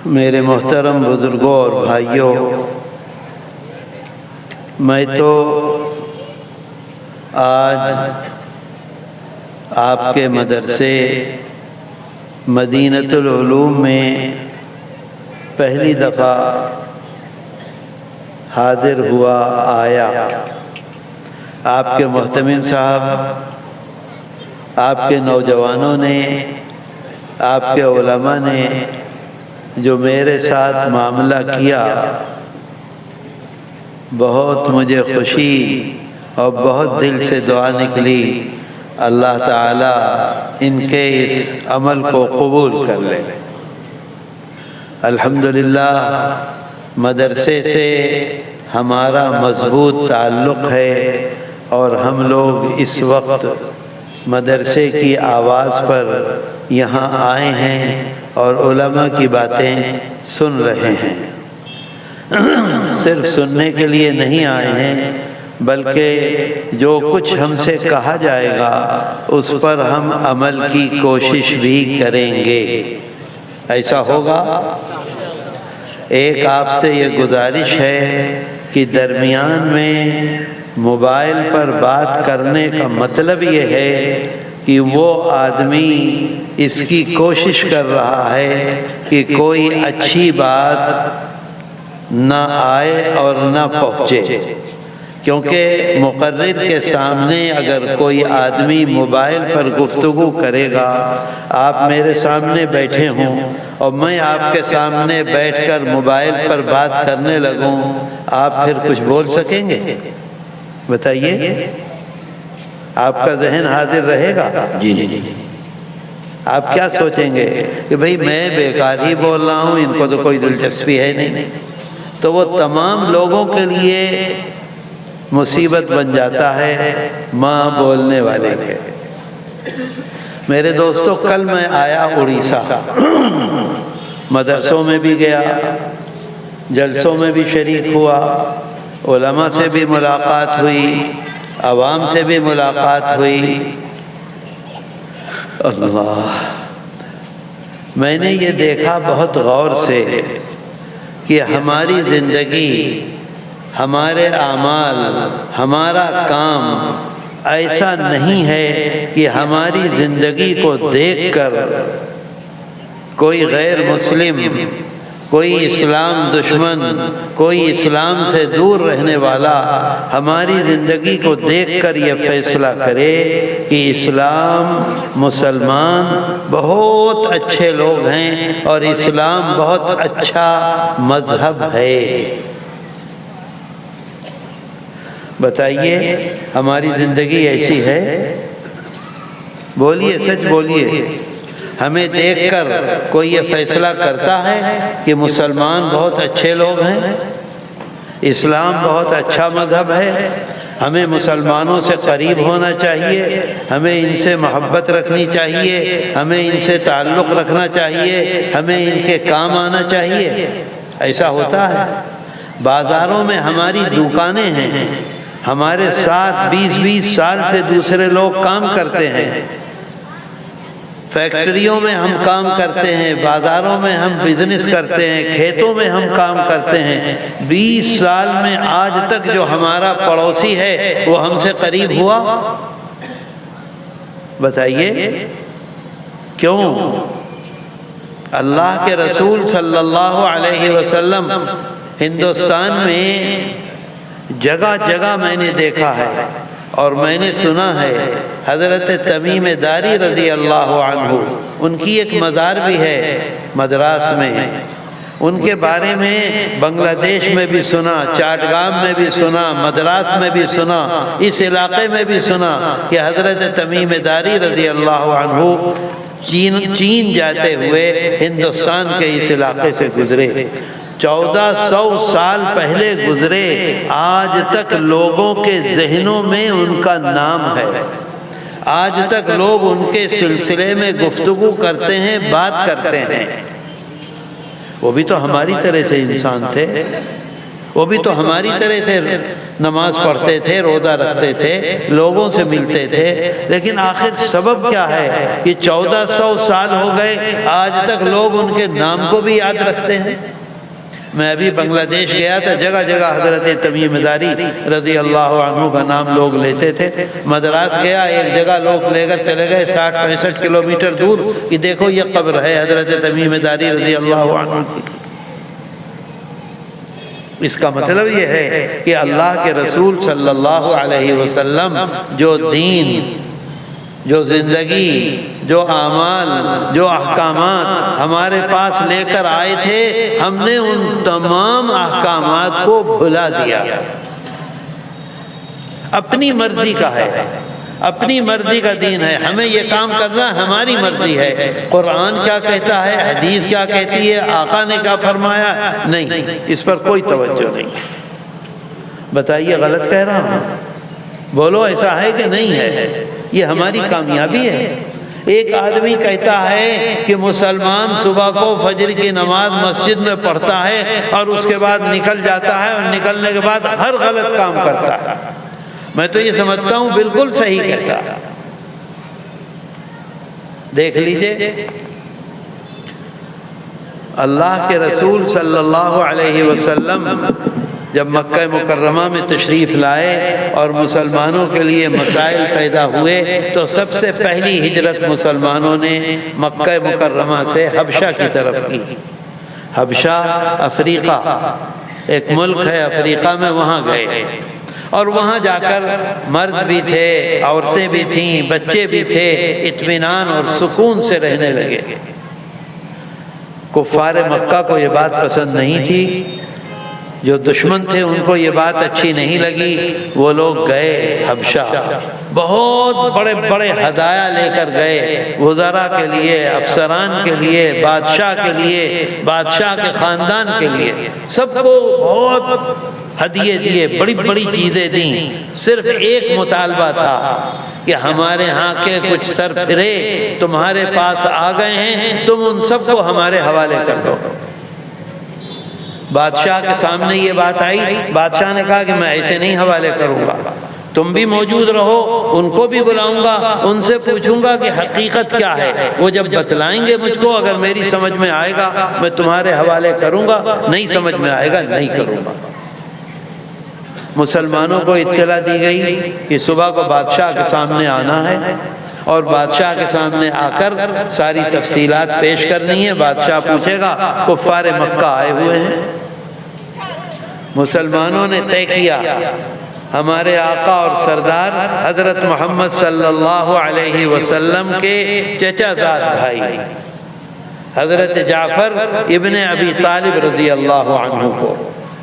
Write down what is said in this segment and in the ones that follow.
میرے محترم بزرگوں اور بھائیوں، میں تو آج آپ کے مدرسے مدینۃ العلوم میں پہلی دفعہ حاضر ہوا آیا۔ آپ کے محتمم صاحب، آپ کے نوجوانوں نے، آپ کے علماء نے جو میرے ساتھ معاملہ کیا، بہت مجھے خوشی اور بہت دل سے دعا نکلی، اللہ تعالیٰ ان کے اس عمل کو قبول کر لے۔ الحمدللہ مدرسے سے ہمارا مضبوط تعلق ہے اور ہم لوگ اس وقت مدرسے کی آواز پر یہاں آئے ہیں اور علماء کی باتیں سن رہے ہیں۔ صرف سننے کے لیے نہیں آئے ہیں، بلکہ جو کچھ ہم سے کہا جائے گا اس پر ہم عمل کی کوشش بھی کریں گے۔ ایسا ہوگا؟ ایک آپ سے یہ گزارش ہے کہ درمیان میں موبائل پر بات کرنے کا مطلب یہ ہے کہ وہ آدمی اس کی کوشش کر رہا ہے کہ کوئی اچھی بات نہ آئے اور نہ پہنچے، کیونکہ مقرر کے سامنے اگر کوئی آدمی موبائل پر گفتگو کرے گا، آپ میرے سامنے بیٹھے ہوں اور میں آپ کے سامنے بیٹھ کر موبائل پر بات کرنے لگوں، آپ پھر کچھ بول سکیں گے؟ بتائیے، آپ کا ذہن حاضر رہے گا؟ جی، آپ کیا سوچیں گے کہ بھئی میں بیکار ہی بول رہا ہوں، ان کو تو کوئی دلچسپی ہے نہیں۔ تو وہ تمام لوگوں کے لیے مصیبت بن جاتا ہے ماں بولنے والے کے۔ میرے دوستو، کل میں آیا اڑیسہ، مدرسوں میں بھی گیا، جلسوں میں بھی شریک ہوا، علماء سے بھی ملاقات ہوئی، عوام سے بھی ملاقات ہوئی۔ اللہ، میں نے یہ دیکھا بہت غور سے کہ ہماری زندگی، ہمارے اعمال، ہمارا کام ایسا نہیں ہے کہ ہماری زندگی کو دیکھ کر کوئی غیر مسلم، کوئی اسلام دشمن، کوئی اسلام سے دور رہنے والا ہماری زندگی کو دیکھ کر یہ فیصلہ کرے کہ اسلام، مسلمان بہت اچھے لوگ ہیں اور اسلام بہت اچھا مذہب ہے۔ بتائیے، ہماری زندگی ایسی ہے؟ بولیے، سچ بولیے۔ ہمیں دیکھ کر کوئی یہ فیصلہ کرتا ہے کہ مسلمان بہت اچھے لوگ ہیں، اسلام بہت اچھا مذہب ہے، ہمیں مسلمانوں سے قریب ہونا چاہیے، ہمیں ان سے محبت رکھنی چاہیے، ہمیں ان سے تعلق رکھنا چاہیے، ہمیں ان کے کام آنا چاہیے؟ ایسا ہوتا ہے؟ بازاروں میں ہماری دکانیں ہیں، ہمارے ساتھ 20-20 سال سے دوسرے لوگ کام کرتے ہیں، فیکٹریوں میں ہم کام کرتے ہیں، بازاروں میں ہم بزنس کرتے ہیں، کھیتوں میں ہم کام کرتے ہیں۔ 20 سال میں آج تک جو ہمارا پڑوسی ہے وہ ہم سے قریب ہوا؟ بتائیے کیوں؟ اللہ کے رسول صلی اللہ علیہ وسلم ہندوستان میں جگہ جگہ میں نے دیکھا ہے اور میں نے سنا ہے، حضرت تمیم داری رضی اللہ عنہ، ان کی ایک مزار بھی ہے مدراس میں، ان کے بارے میں بنگلہ دیش میں بھی سنا، چاٹگام میں بھی سنا، مدراس میں بھی سنا، اس علاقے میں بھی سنا کہ حضرت تمیم داری رضی اللہ عنہ چین جاتے ہوئے ہندوستان کے اس علاقے سے گزرے۔ 1400 سال پہلے گزرے، آج تک لوگوں کے ذہنوں میں ان کا نام ہے، آج تک لوگ ان کے سلسلے میں گفتگو کرتے ہیں، بات کرتے ہیں۔ وہ بھی تو ہماری طرح سے انسان تھے، وہ بھی تو ہماری طرح تھے، نماز پڑھتے تھے، روزہ رکھتے تھے، لوگوں سے ملتے تھے، لیکن آخر سبب کیا ہے کہ 1400 سال ہو گئے آج تک لوگ ان کے نام کو بھی یاد رکھتے ہیں۔ میں ابھی بنگلہ دیش گیا تھا، جگہ جگہ حضرت تمیم داری رضی اللہ عنہ کا نام لوگ لیتے تھے۔ مدراس گیا، ایک جگہ لوگ لے کر چلے گئے 60-65 کلومیٹر دور کہ دیکھو یہ قبر ہے حضرت تمیم داری رضی اللہ عنہ کی۔ اس کا مطلب یہ ہے کہ اللہ کے رسول صلی اللہ علیہ وسلم جو دین، جو زندگی، جو اعمال، جو احکامات ہمارے پاس لے کر آئے تھے، ہم نے ان تمام احکامات کو بھلا دیا۔ اپنی مرضی کا ہے، اپنی مرضی کا دین ہے، ہمیں یہ کام کرنا ہماری مرضی ہے۔ قرآن کیا کہتا ہے، حدیث کیا کہتی ہے، آقا نے کیا فرمایا، نہیں، اس پر کوئی توجہ نہیں۔ بتائیے غلط کہہ رہا ہوں؟ بولو ایسا ہے کہ نہیں ہے؟ یہ ہماری کامیابی ہے۔ ایک آدمی کہتا ہے کہ مسلمان صبح کو فجر کی نماز مسجد میں پڑھتا ہے اور اس کے بعد نکل جاتا ہے، اور نکلنے کے بعد ہر غلط کام کرتا ہے۔ میں تو یہ سمجھتا ہوں بالکل صحیح کہتا ہے۔ دیکھ لیجئے اللہ کے رسول صلی اللہ علیہ وسلم جب مکہ مکرمہ میں تشریف لائے اور مسلمانوں کے لیے مسائل پیدا ہوئے تو سب سے پہلی ہجرت مسلمانوں نے مکہ مکرمہ سے حبشہ کی طرف کی۔ حبشہ افریقہ، ایک ملک ہے افریقہ میں، وہاں گئے، اور وہاں جا کر مرد بھی تھے، عورتیں بھی تھیں، بچے بھی تھے، اطمینان اور سکون سے رہنے لگے۔ کفار مکہ کو یہ بات پسند نہیں تھی، جو دشمن تھے ان کو یہ بات اچھی نہیں لگی۔ وہ لوگ گئے حبشہ، بہت بڑے بڑے ہدایہ لے کر گئے، وزراء کے لیے، افسران کے لیے، بادشاہ کے لیے، بادشاہ کے خاندان کے لیے، سب کو بہت ہدیے دیے، بڑی بڑی چیزیں دیں۔ صرف ایک مطالبہ تھا کہ ہمارے ہاں کے کچھ سرفرے تمہارے پاس آ گئے ہیں، تم ان سب کو ہمارے حوالے کر دو۔ بادشاہ کے سامنے یہ بات آئی، بادشاہ نے کہا کہ میں ایسے نہیں حوالے کروں گا، تم بھی موجود رہو، ان کو بھی بلاؤں گا، ان سے پوچھوں گا کہ حقیقت کیا ہے، وہ جب بتلائیں گے مجھ کو، اگر میری سمجھ میں آئے گا میں تمہارے حوالے کروں گا، نہیں سمجھ میں آئے گا نہیں کروں گا۔ مسلمانوں کو اطلاع دی گئی کہ صبح کو بادشاہ کے سامنے آنا ہے، اور بادشاہ کے سامنے آ کر ساری تفصیلات پیش کرنی ہے۔ بادشاہ پوچھے گا کفار مکہ آئے ہوئے ہیں۔ مسلمانوں نے طے کیا ہمارے آقا اور سردار حضرت محمد صلی اللہ علیہ وسلم کے چچا زاد بھائی حضرت جعفر ابن ابی طالب رضی اللہ عنہ کو،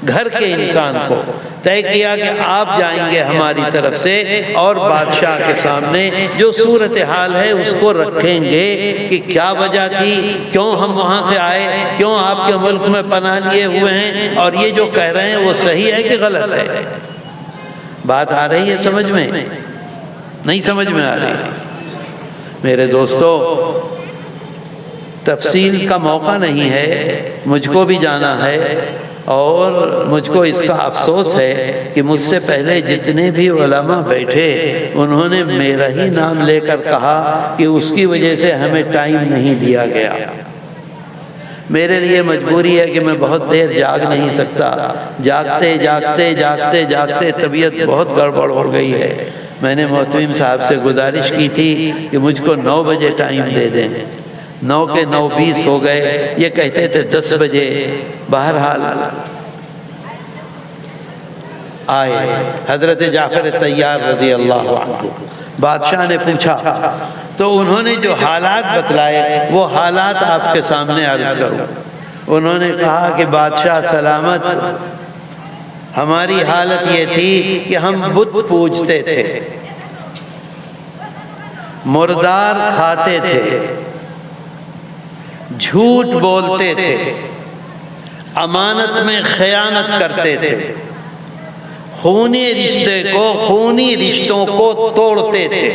گھر کے انسان کو طے کیا کہ آپ جائیں گے ہماری طرف سے، اور بادشاہ کے سامنے جو صورتحال ہے اس کو رکھیں گے کہ کیا وجہ تھی، کیوں ہم وہاں سے آئے، کیوں آپ کے ملک میں پناہ لیے ہوئے ہیں، اور یہ جو کہہ رہے ہیں وہ صحیح ہے کہ غلط ہے۔ بات آ رہی ہے سمجھ میں؟ نہیں سمجھ میں آ رہی؟ میرے دوستو، تفصیل کا موقع نہیں ہے، مجھ کو بھی جانا ہے، اور مجھ کو اس کا افسوس ہے کہ مجھ سے پہلے جتنے بھی علماء بیٹھے انہوں نے میرا ہی نام لے کر کہا کہ اس کی وجہ سے ہمیں ٹائم نہیں دیا گیا۔ میرے لیے مجبوری ہے کہ میں بہت دیر جاگ نہیں سکتا، جاگتے جاگتے جاگتے جاگتے طبیعت بہت گڑبڑ ہو گئی ہے۔ میں نے محتمم صاحب سے گزارش کی تھی کہ مجھ کو 9 بجے ٹائم دے دیں، 9 کے 9:20 ہو گئے، یہ کہتے تھے 10 بجے۔ بہرحال آئے حضرت جعفر طیار رضی اللہ عنہ، بادشاہ نے پوچھا تو انہوں نے جو حالات بتلائے وہ حالات آپ کے سامنے عرض کروں۔ انہوں نے کہا کہ بادشاہ سلامت، ہماری حالت یہ تھی کہ ہم بت پوجتے تھے، مردار کھاتے تھے، جھوٹ بولتے تھے، امانت میں خیانت کرتے تھے، خونی رشتوں کو توڑتے تھے،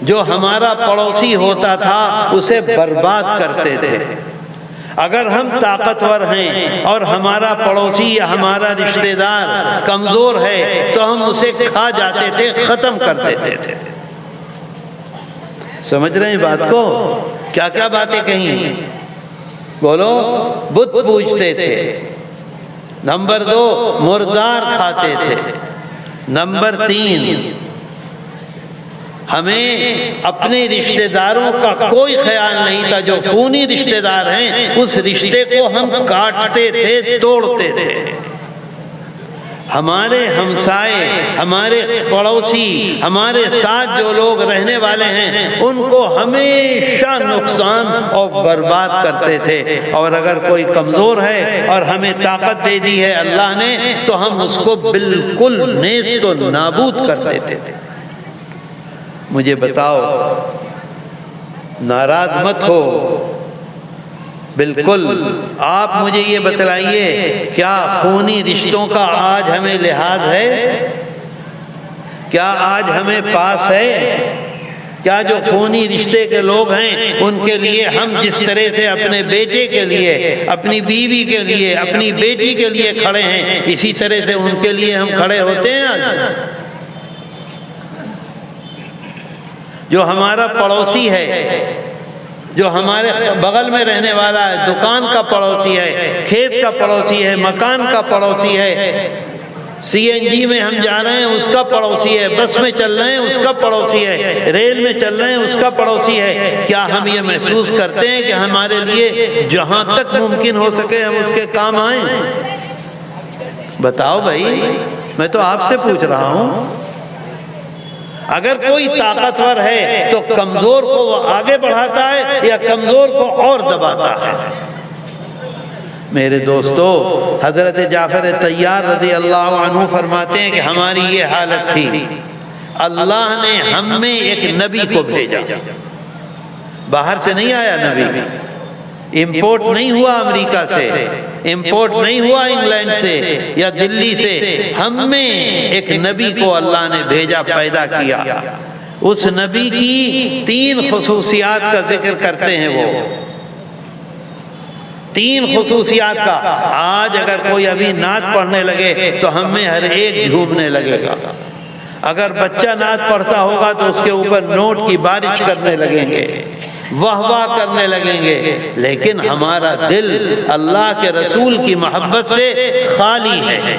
جو ہمارا پڑوسی ہوتا تھا اسے برباد کرتے تھے، اگر ہم طاقتور ہیں اور ہمارا پڑوسی یا ہمارا رشتہ دار کمزور ہے تو ہم اسے کھا جاتے تھے، ختم کر دیتے تھے۔ سمجھ رہے ہیں بات کو؟ کیا کیا باتیں کہیں؟ بولو، بت پوجتے تھے، نمبر 2 مردار کھاتے تھے، نمبر 3 ہمیں اپنے رشتہ داروں کا کوئی خیال نہیں تھا، جو خونی رشتہ دار ہیں اس رشتے کو ہم کاٹتے تھے، توڑتے تھے۔ ہمارے ہمسائے، ہمارے پڑوسی، ہمارے ساتھ جو لوگ رہنے والے ہیں ان کو ہمیشہ نقصان اور برباد کرتے تھے، اور اگر کوئی کمزور ہے اور ہمیں طاقت دے دی ہے اللہ نے تو ہم اس کو بالکل نیست و نابود کر دیتے تھے۔ مجھے بتاؤ، ناراض مت ہو، بالکل آپ مجھے یہ بتلائیے، کیا خونی رشتوں کا آج ہمیں لحاظ ہے؟ کیا آج ہمیں پاس ہے؟ کیا جو خونی رشتے کے لوگ ہیں ان کے لیے ہم جس طرح سے اپنے بیٹے کے لیے، اپنی بیوی کے لیے، اپنی بیٹی کے لیے کھڑے ہیں، اسی طرح سے ان کے لیے ہم کھڑے ہوتے ہیں آج؟ جو ہمارا پڑوسی ہے، جو ہمارے بغل میں رہنے والا ہے، دکان کا پڑوسی ہے، کھیت کا پڑوسی ہے، مکان کا پڑوسی ہے، سی این جی میں ہم جا رہے ہیں اس کا پڑوسی ہے، بس میں چل رہے ہیں اس کا پڑوسی ہے، ریل میں چل رہے ہیں اس کا پڑوسی ہے، کیا ہم یہ محسوس کرتے ہیں کہ ہمارے لیے جہاں تک ممکن ہو سکے ہم اس کے کام آئیں؟ بتاؤ بھائی، میں تو آپ سے پوچھ رہا ہوں۔ اگر کوئی طاقتور ہے تو کمزور کو وہ آگے بڑھاتا ہے یا کمزور کو اور دباتا ہے؟ میرے دوستو، حضرت جعفر طیار رضی اللہ عنہ فرماتے ہیں کہ ہماری یہ حالت تھی، اللہ نے ہم میں ایک نبی کو بھیجا، باہر سے نہیں آیا نبی، امپورٹ نہیں ہوا امریکہ سے، امپورٹ نہیں ہوا انگلینڈ سے یا دلی سے، ہم میں ایک نبی کو اللہ نے بھیجا، پیدا کیا۔ اس نبی کی 3 خصوصیات کا ذکر کرتے ہیں، وہ 3 خصوصیات کا۔ آج اگر کوئی ابھی نعت پڑھنے لگے تو ہم میں ہر ایک جھومنے لگے گا، اگر بچہ نعت پڑھتا ہوگا تو اس کے اوپر نوٹ کی بارش کرنے لگیں گے، واہ واہ کرنے لگیں گے، لیکن ہمارا دل اللہ کے رسول کی محبت سے خالی ہے،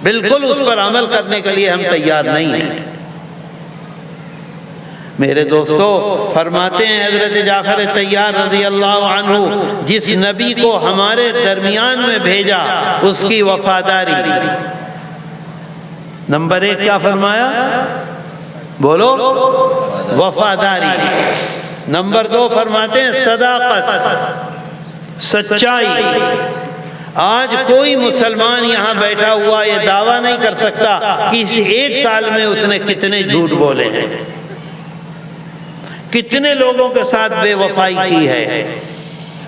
بالکل اس پر عمل کرنے کے لیے ہم تیار نہیں ہیں۔ میرے دوستو، فرماتے ہیں حضرت جعفر طیار رضی اللہ عنہ، جس نبی کو ہمارے درمیان میں بھیجا اس کی وفاداری۔ نمبر 1 کیا فرمایا؟ بولو، وفاداری۔ نمبر 2 فرماتے ہیں صداقت، سچائی۔ آج کوئی مسلمان یہاں بیٹھا ہوا یہ دعویٰ نہیں کر سکتا کہ اس 1 سال میں اس نے کتنے جھوٹ بولے ہیں، کتنے لوگوں کے ساتھ بے وفائی کی ہے،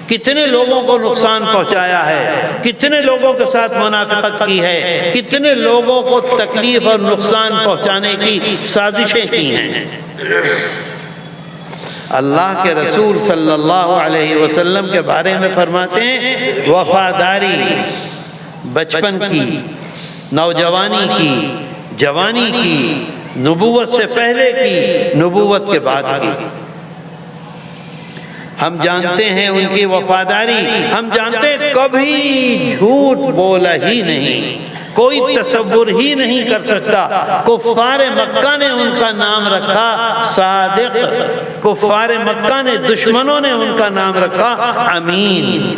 کتنے لوگوں کو نقصان پہنچایا ہے، کتنے لوگوں کے ساتھ منافقت کی ہے، کتنے لوگوں کو تکلیف اور نقصان پہنچانے کی سازشیں کی ہیں۔ اللہ کے رسول صلی اللہ علیہ وسلم کے بارے میں فرماتے ہیں، وفاداری بچپن کی، نوجوانی کی، جوانی کی، نبوت سے پہلے کی، نبوت کے بعد کی۔ ہم جانتے ہیں ان کی وفاداری، ہم جانتے ہیں کبھی جھوٹ بولا ہی نہیں، کوئی تصور ہی نہیں کر سکتا۔ کفار مکہ نے ان کا نام رکھا صادق، کفار مکہ نے، دشمنوں نے ان کا نام رکھا امین۔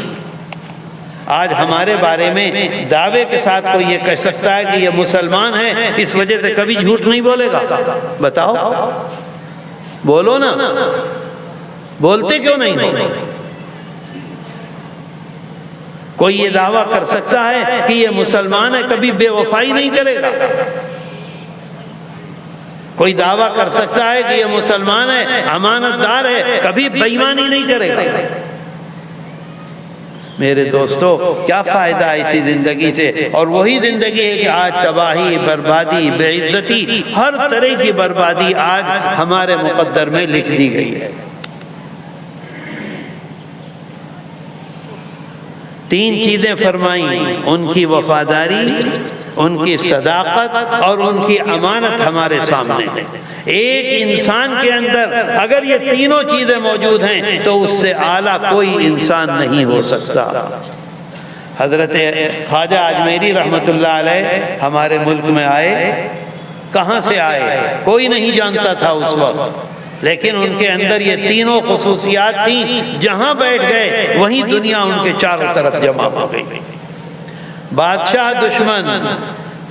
آج ہمارے بارے میں دعوے کے ساتھ کوئی یہ کہہ سکتا ہے کہ یہ مسلمان ہے اس وجہ سے کبھی جھوٹ نہیں بولے گا؟ بتاؤ، بولو نا، بولتے کیوں نہیں ہو؟ کوئی یہ دعویٰ کر سکتا ہے کہ یہ مسلمان ہے کبھی بے وفائی نہیں کرے گا؟ کوئی دعویٰ کر سکتا ہے کہ یہ مسلمان ہے، امانت دار ہے، کبھی بے ایمانی نہیں کرے گا؟ میرے دوستو، کیا فائدہ ہے اسی زندگی سے؟ اور وہی زندگی ہے کہ آج تباہی، بربادی، بے عزتی، ہر طرح کی بربادی آج ہمارے مقدر میں لکھ دی گئی ہے۔ تین چیزیں فرمائیں، ان کی وفاداری، ان کی صداقت اور ان کی امانت ہمارے سامنے ہے۔ ایک انسان کے اندر اگر یہ تینوں چیزیں موجود ہیں تو اس سے اعلیٰ کوئی انسان نہیں ہو سکتا۔ حضرت خواجہ اجمیری رحمۃ اللہ علیہ ہمارے ملک میں آئے۔ کہاں سے آئے کوئی نہیں جانتا تھا اس وقت، لیکن ان کے اندر یہ تینوں خصوصیات تھیں، جہاں بیٹھ گئے وہیں دنیا ان کے چاروں طرف جمع ہو گئی۔ بادشاہ دشمن،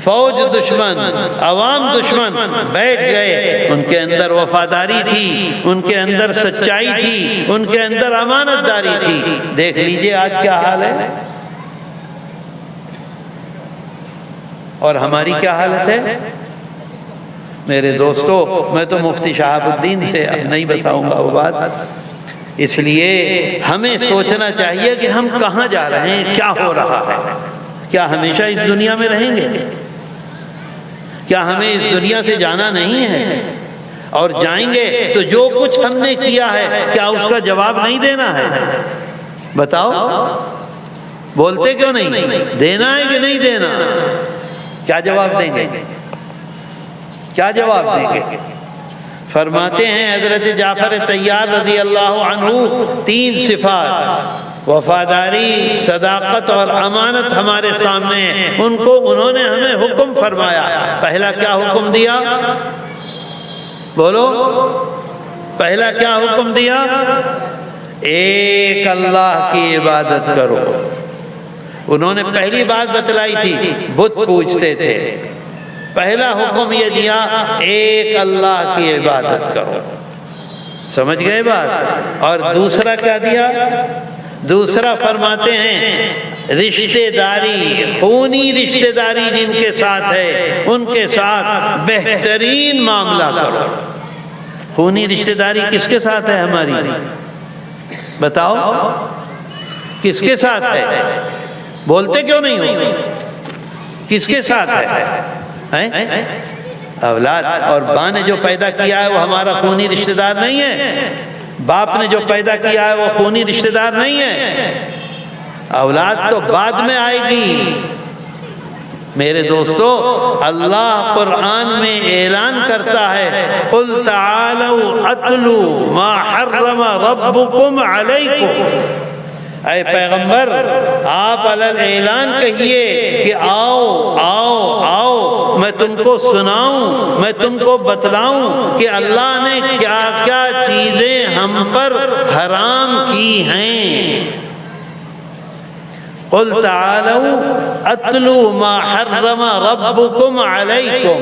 فوج دشمن، عوام دشمن، بیٹھ گئے۔ ان کے اندر وفاداری تھی، ان کے اندر سچائی تھی، ان کے اندر امانت داری تھی۔ دیکھ لیجئے آج کیا حال ہے اور ہماری کیا حالت ہے۔ میرے دوستو، میں تو مفتی شہاب الدین سے اب نہیں بتاؤں گا وہ بات، اس لیے ہمیں سوچنا چاہیے کہ ہم کہاں جا رہے ہیں، کیا ہو رہا ہے۔ کیا ہمیشہ اس دنیا میں رہیں گے؟ کیا ہمیں اس دنیا سے جانا نہیں ہے؟ اور جائیں گے تو جو کچھ ہم نے کیا ہے کیا اس کا جواب نہیں دینا ہے؟ بتاؤ، بولتے کیوں نہیں؟ دینا ہے کہ نہیں دینا؟ کیا جواب دیں گے؟ کیا جواب دیں گے؟ فرماتے ہیں حضرت جعفر طیار رضی اللہ عنہ، تین صفات، وفاداری، صداقت اور امانت ہمارے سامنے ہیں۔ انہوں نے ہمیں حکم فرمایا۔ پہلا کیا حکم دیا؟ بولو، پہلا کیا حکم دیا؟ ایک اللہ کی عبادت کرو۔ انہوں نے پہلی بات بتلائی تھی، بت پوجتے تھے۔ پہلا حکم یہ دیا، ایک اللہ کی عبادت کرو۔ سمجھ گئے بات؟ اور دوسرا کیا دیا؟ دوسرا فرماتے ہیں رشتہ داری، خونی رشتہ داری جن کے ساتھ ہے ان کے ساتھ بہترین معاملہ کرو۔ خونی رشتہ داری کس کے ساتھ ہے ہماری؟ بتاؤ، کس کے ساتھ ہے؟ بولتے کیوں نہیں ہو؟ کس کے ساتھ ہے؟ اولاد اور ماں نے جو پیدا کیا ہے وہ ہمارا خونی رشتہ دار نہیں ہے؟ باپ نے جو پیدا کیا ہے وہ خونی رشتہ دار نہیں ہے؟ اولاد تو بعد میں آئے گی۔ میرے دوستو، اللہ قرآن میں اعلان کرتا ہے، قُلْ تَعَالَوْا أَتْلُوا مَا حَرَّمَ رَبُّكُمْ عَلَيْكُمْ۔ اے پیغمبر، آپ اعلان کہیے کہ آؤ آؤ آؤ، میں تم کو سناؤں، میں تم کو بتلاؤں کہ اللہ نے کیا کیا چیزیں ہم پر حرام کی ہیں۔ قُلْ تَعَالَوْا أَتْلُوا مَا حَرَّمَ رَبُّكُمْ عَلَيْكُمْ۔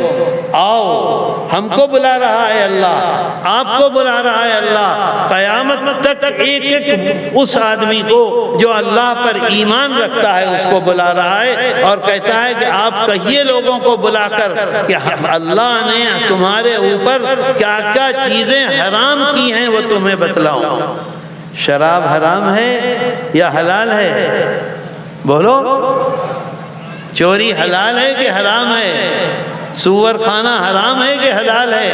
آؤ، ہم کو بلا رہا ہے اللہ، آپ کو بلا رہا ہے اللہ۔ قیامت تک ایک ایک اس آدمی کو جو اللہ پر ایمان رکھتا ہے اس کو بلا رہا ہے، اور کہتا ہے کہ آپ کہیے لوگوں کو بلا کر کہ اللہ نے تمہارے اوپر کیا کیا چیزیں حرام کی ہیں وہ تمہیں بتلاؤں۔ شراب حرام ہے یا حلال ہے؟ بولو، چوری حلال ہے کہ حرام ہے؟ سور کھانا حرام ہے کہ حلال ہے؟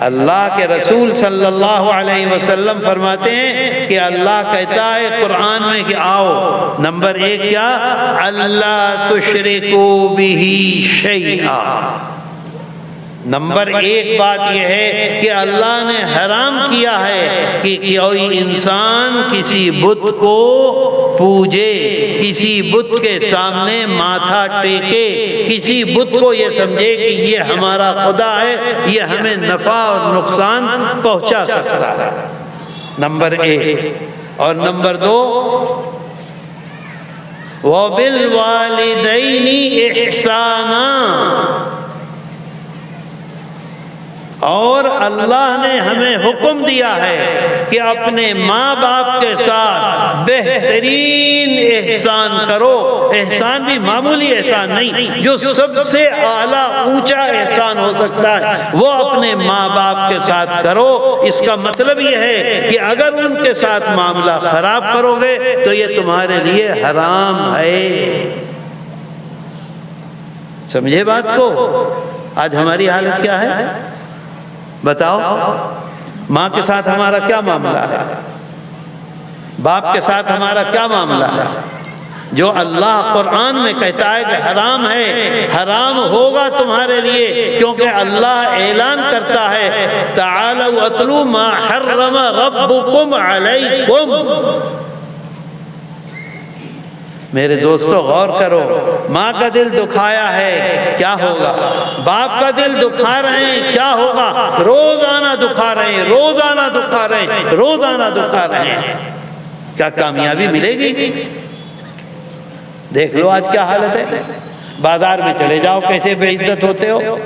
اللہ کے رسول صلی اللہ علیہ وسلم فرماتے ہیں کہ اللہ کہتا ہے قرآن میں کہ آؤ، نمبر ایک کیا؟ اللہ تشرکوا بہ شیئا۔ نمبر ایک بات یہ ہے کہ اللہ نے حرام کیا ہے کہ کوئی انسان کسی بت کو پوجے، کسی بت کے سامنے ماتھا ٹیکے، کسی بت کو یہ سمجھے کہ یہ ہمارا خدا ہے، یہ ہمیں نفع اور نقصان پہنچا سکتا ہے۔ نمبر ایک۔ اور نمبر دو، وَبِالْوَالِدَيْنِ إِحْسَانًا۔ اور اللہ نے ہمیں حکم دیا ہے کہ اپنے ماں باپ کے ساتھ بہترین احسان کرو۔ احسان بھی معمولی احسان نہیں، جو سب سے اعلیٰ اونچا احسان ہو سکتا ہے وہ اپنے ماں باپ کے ساتھ کرو۔ اس کا مطلب یہ ہے کہ اگر ان کے ساتھ معاملہ خراب کرو گے تو یہ تمہارے لیے حرام ہے۔ سمجھے بات کو؟ آج ہماری حالت کیا ہے بتاؤ؟ ماں کے ساتھ ہمارا کیا معاملہ ہے؟ باپ کے ساتھ ہمارا کیا معاملہ ہے؟ جو اللہ قرآن میں کہتا ہے کہ حرام ہے، حرام ہوگا تمہارے لیے، کیونکہ اللہ اعلان کرتا ہے تعالوا اتلوا ما حرم ربکم علیکم۔ میرے دوستو غور کرو، ماں کا دل دکھایا ہے کیا ہوگا؟ باپ کا دل دکھا رہے ہیں کیا ہوگا؟ روزانہ دکھا رہے ہیں، روزانہ دکھا رہے ہیں، روزانہ دکھا رہے ہیں، کیا کامیابی ملے گی؟ دیکھ لو آج کیا حالت ہے۔ بازار میں چلے جاؤ کیسے بے عزت ہوتے ہو،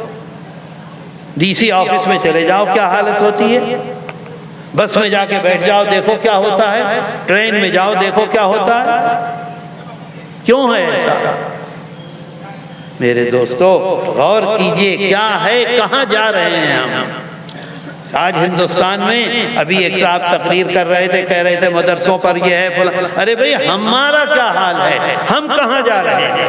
ڈی سی آفس میں چلے جاؤ کیا حالت ہوتی ہے، بس میں جا کے بیٹھ جاؤ دیکھو کیا ہوتا ہے، ٹرین میں جاؤ دیکھو کیا ہوتا ہے۔ کیوں ہے ایسا؟ میرے دوستو غور کیجئے کیا ہے، کہاں جا رہے ہیں ہم؟ آج ہندوستان میں ابھی ایک صاحب تقریر کر رہے تھے، کہہ رہے تھے مدرسوں پر یہ ہے فلاں۔ ارے بھئی ہمارا کیا حال ہے، ہم کہاں جا رہے ہیں؟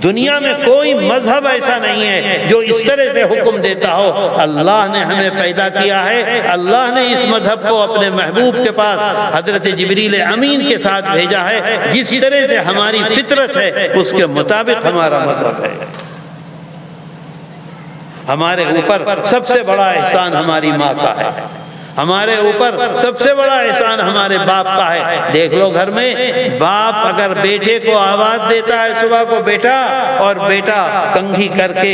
دنیا میں کوئی مذہب ایسا نہیں ہے جو اس طرح سے حکم دیتا ہو۔ اللہ نے ہمیں پیدا کیا ہے، اللہ نے اس مذہب کو اپنے محبوب کے پاس حضرت جبریل امین کے ساتھ بھیجا ہے، جس طرح سے ہماری فطرت ہے اس کے مطابق ہمارا مذہب ہے۔ ہمارے اوپر سب سے بڑا احسان ہماری ماں کا ہے، ہمارے اوپر سب سے بڑا احسان ہمارے باپ کا ہے۔ دیکھ لو گھر میں باپ اگر بیٹے کو آواز دیتا ہے صبح کو بیٹا، اور بیٹا کنگھی کر کے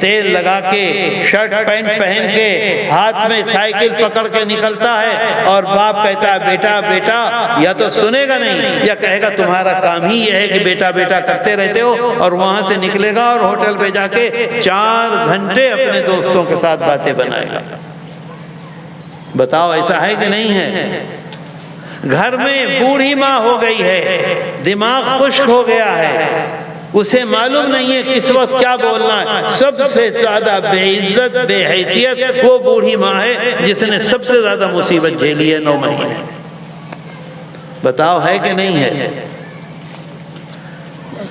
تیل لگا کے شرٹ پینٹ پہن کے ہاتھ میں سائیکل پکڑ کے نکلتا ہے، اور باپ کہتا ہے بیٹا بیٹا، یا تو سنے گا نہیں یا کہے گا تمہارا کام ہی یہ ہے کہ بیٹا بیٹا کرتے رہتے ہو، اور وہاں سے نکلے گا اور ہوٹل پہ جا کے 4 گھنٹے اپنے دوستوں کے ساتھ باتیں بنائے گا۔ بتاؤ ایسا ہے کہ نہیں ہے؟ گھر میں بوڑھی ماں ہو گئی ہے، دماغ خشک ہو گیا ہے، اسے معلوم نہیں ہے کس وقت کیا بولنا ہے۔ سب سے زیادہ بے عزت بے حیثیت وہ بوڑھی ماں ہے جس نے سب سے زیادہ مصیبت جھیلی ہے 9 مہینے۔ بتاؤ ہے کہ نہیں ہے؟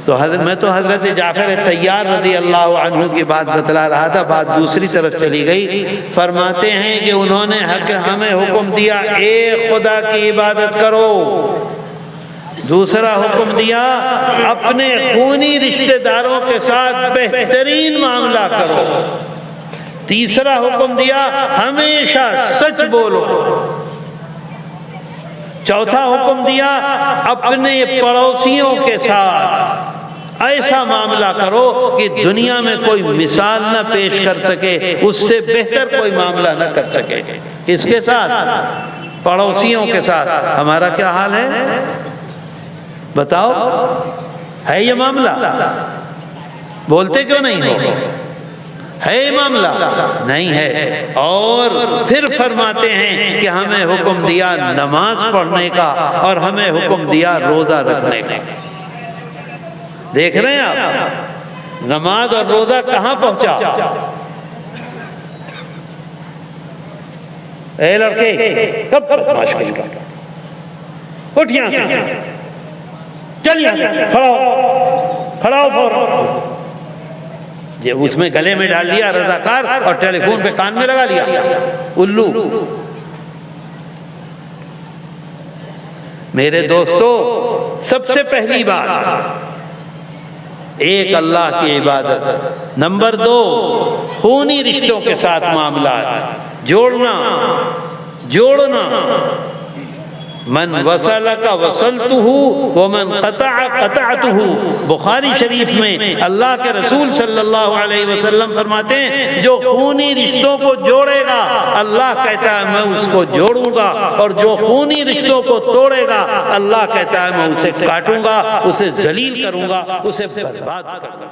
تو میں تو حضرت جعفر طیار رضی اللہ عنہ کی بات بتلا رہا تھا، بات دوسری طرف چلی گئی۔ فرماتے ہیں کہ انہوں نے ہمیں حکم دیا ایک خدا کی عبادت کرو، دوسرا حکم دیا اپنے خونی رشتہ داروں کے ساتھ بہترین معاملہ کرو، تیسرا حکم دیا ہمیشہ سچ بولو، چوتھا حکم دیا اپنے پڑوسیوں کے ساتھ ایسا معاملہ کرو کہ دنیا میں کوئی مثال نہ پیش کر سکے، اس سے بہتر کوئی معاملہ نہ کر سکے۔ کس کے ساتھ؟ پڑوسیوں کے ساتھ۔ ہمارا کیا حال ہے بتاؤ؟ ہے یہ معاملہ؟ بولتے کیوں نہیں ہو؟ ہے یہ معاملہ؟ نہیں ہے۔ اور پھر فرماتے ہیں کہ ہمیں حکم دیا نماز پڑھنے کا، اور ہمیں حکم دیا روزہ رکھنے کا۔ دیکھ رہے ہیں آپ نماز اور روزہ کہاں پہنچا؟ اے لڑکے کب بدماش کریں گا، اٹھ یہاں سے، چل یہاں سے، کھڑا ہو فوراً۔ جب اس میں گلے میں ڈال لیا رضاکار اور ٹیلی فون پہ کان میں لگا لیا الو۔ میرے دوستو سب سے پہلی بات ایک اللہ کی عبادت، نمبر 2 خونی رشتوں کے ساتھ معاملات جوڑنا۔ من وصلک وصلتہ ومن قطع قطعتہ۔ بخاری شریف میں اللہ کے رسول صلی اللہ علیہ وسلم فرماتے ہیں جو خونی رشتوں کو جوڑے گا اللہ کہتا ہے میں اس کو جوڑوں گا، اور جو خونی رشتوں کو توڑے گا اللہ کہتا ہے میں اسے کاٹوں گا، اسے ذلیل کروں گا، اسے برباد کروں گا۔